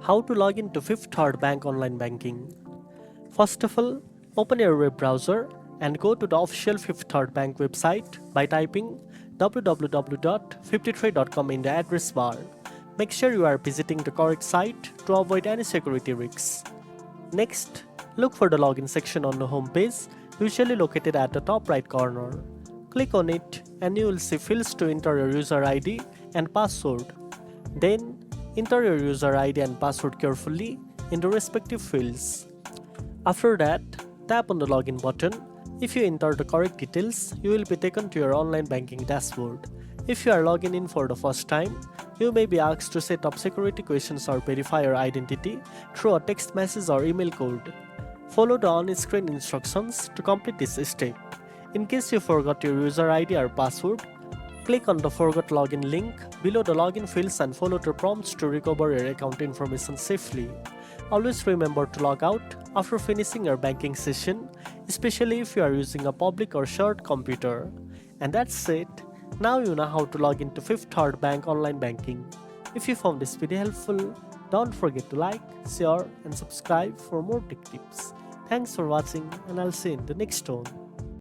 How to log into Fifth Third Bank online banking. First of all, open your web browser and go to the official Fifth Third Bank website by typing www.53.com in the address bar. Make sure you are visiting the correct site to avoid any security risks. Next, look for the login section on the home page, usually located at the top right corner. Click on it and you will see fields to enter your user ID and password. Then, enter your user ID and password carefully in the respective fields. After that, tap on the login button. If you enter the correct details, you will be taken to your online banking dashboard. If you are logging in for the first time, you may be asked to set up security questions or verify your identity through a text message or email code. Follow the on-screen instructions to complete this step. In case you forgot your user ID or password, click on the Forgot Login link below the login fields and follow the prompts to recover your account information safely. Always remember to log out after finishing your banking session, especially if you are using a public or shared computer. And that's it. Now you know how to log into Fifth Third Bank online banking. If you found this video helpful, don't forget to like, share and subscribe for more tech tips. Thanks for watching and I'll see you in the next one.